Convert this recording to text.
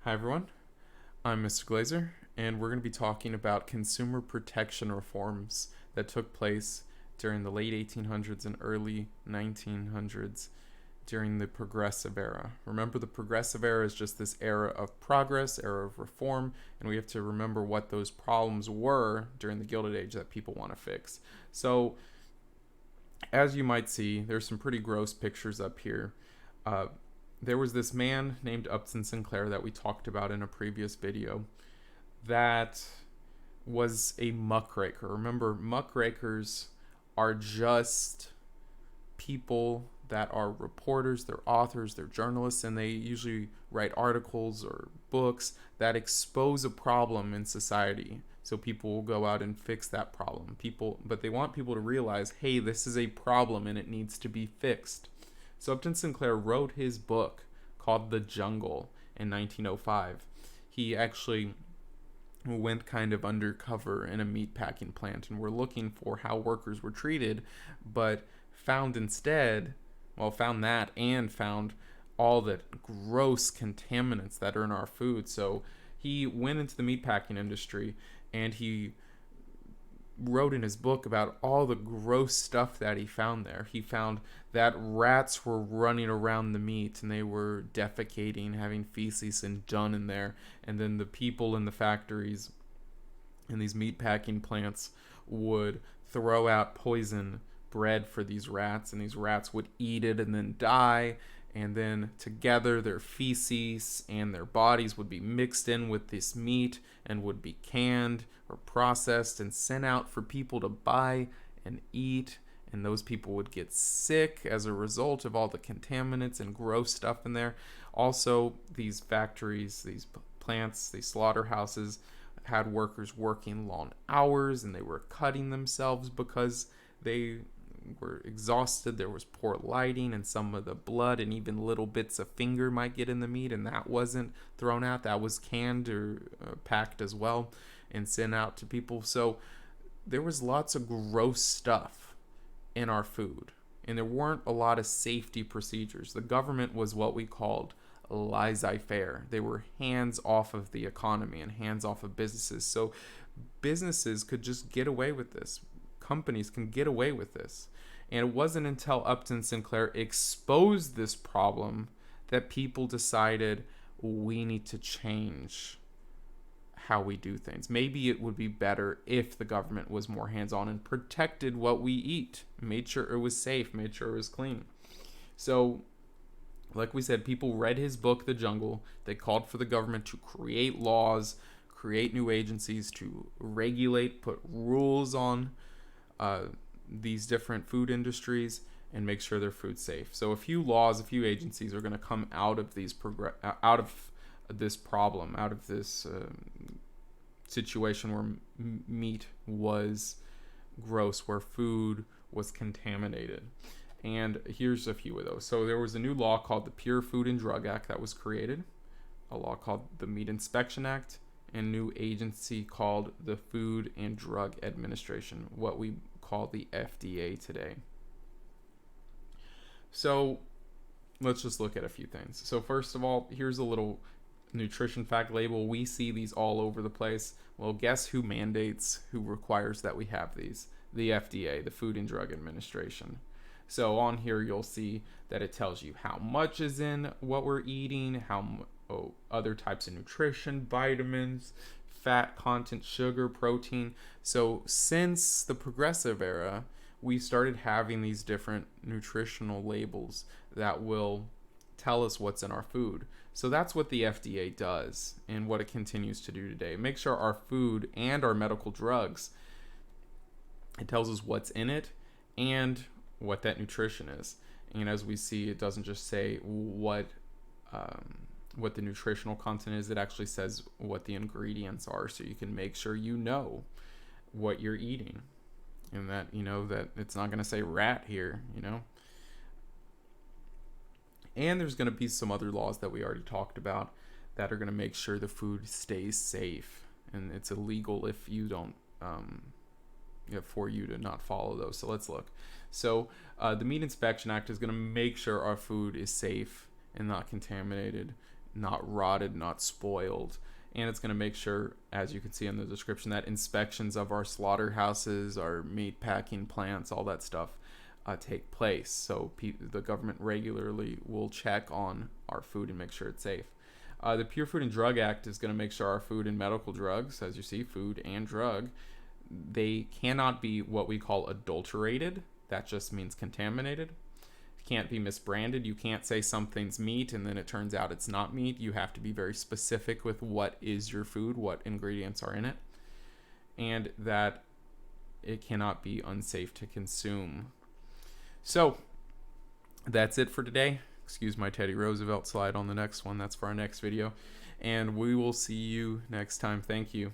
Hi, everyone. I'm Mr. Glazer, and we're going to be talking about consumer protection reforms that took place during the late 1800s and early 1900s during the Progressive Era. Remember, the Progressive Era is just this era of progress, era of reform, and we have to remember what those problems were during the Gilded Age that people want to fix. So, as you might see, there's some pretty gross pictures up here. Uh, there was this man named Upton Sinclair that we talked about in a previous video that was a muckraker. Remember, muckrakers are just people that are reporters, they're authors, they're journalists, and they usually write articles or books that expose a problem in society. So people will go out and fix that problem. But they want people to realize, hey, this is a problem and it needs to be fixed. So Upton Sinclair wrote his book called The Jungle in 1905. He actually went kind of undercover in a meatpacking plant and were looking for how workers were treated, but found instead, found that and found all the gross contaminants that are in our food. So he went into the meatpacking industry and he wrote in his book about all the gross stuff that he found there. He found that rats were running around the meat and they were defecating, having feces and dung in there. And then the people in the factories in these meatpacking plants would throw out poison bread for these rats, and these rats would eat it and then die. And then together their feces and their bodies would be mixed in with this meat and would be canned or processed and sent out for people to buy and eat. And those people would get sick as a result of all the contaminants and gross stuff in there. Also, these factories, these plants, these slaughterhouses had workers working long hours and they were cutting themselves because they were exhausted. There was poor lighting, and some of the blood and even little bits of finger might get in the meat, and that wasn't thrown out. That was canned or packed as well and sent out to people. So there was lots of gross stuff in our food, and there weren't a lot of safety procedures. The government was what we called laissez-faire. They were hands off of the economy and hands off of businesses. So businesses could just get away with this. Companies can get away with this. And it wasn't until Upton Sinclair exposed this problem that people decided we need to change how we do things. Maybe it would be better if the government was more hands-on and protected what we eat, made sure it was safe, made sure it was clean. So, like we said, people read his book, The Jungle. They called for the government to create laws, create new agencies to regulate, put rules on these different food industries and make sure their food's safe. So a few laws, a few agencies are going to come out of these out of this problem, out of this situation where meat was gross, where food was contaminated. And here's a few of those. So there was a new law called the Pure Food and Drug Act that was created, a law called the Meat Inspection Act, and a new agency called the Food and Drug Administration, what we call the FDA today. So let's just look at a few things. So first of all, here's a little nutrition fact label. We see these all over the place. Well, guess who mandates, who requires that we have these? The FDA, the Food and Drug Administration. So on here you'll see that it tells you how much is in what we're eating, other types of nutrition, vitamins, fat content, sugar, protein. So since the Progressive Era, we started having these different nutritional labels that will tell us what's in our food. So that's what the FDA does and what it continues to do today. Make sure our food and our medical drugs, it tells us what's in it and what that nutrition is. And as we see, it doesn't just say what the nutritional content is. It actually says what the ingredients are, so you can make sure you know what you're eating, and that that it's not going to say rat here. And there's going to be some other laws that we already talked about that are going to make sure the food stays safe, and it's illegal if you don't for you to not follow those. So let's look. So the Meat Inspection Act is going to make sure our food is safe and not contaminated not rotted, not spoiled. And it's going to make sure, as you can see in the description, that inspections of our slaughterhouses, our meat packing plants, all that stuff take place. So the government regularly will check on our food and make sure it's safe. The Pure Food and Drug Act is going to make sure our food and medical drugs, as you see, food and drug, they cannot be what we call adulterated. That just means contaminated. Can't be misbranded. You can't say something's meat and then it turns out it's not meat. You have to be very specific with what is your food, what ingredients are in it, and that it cannot be unsafe to consume. So that's it for today. Excuse my Teddy Roosevelt slide on the next one. That's for our next video, and we will see you next time. Thank you.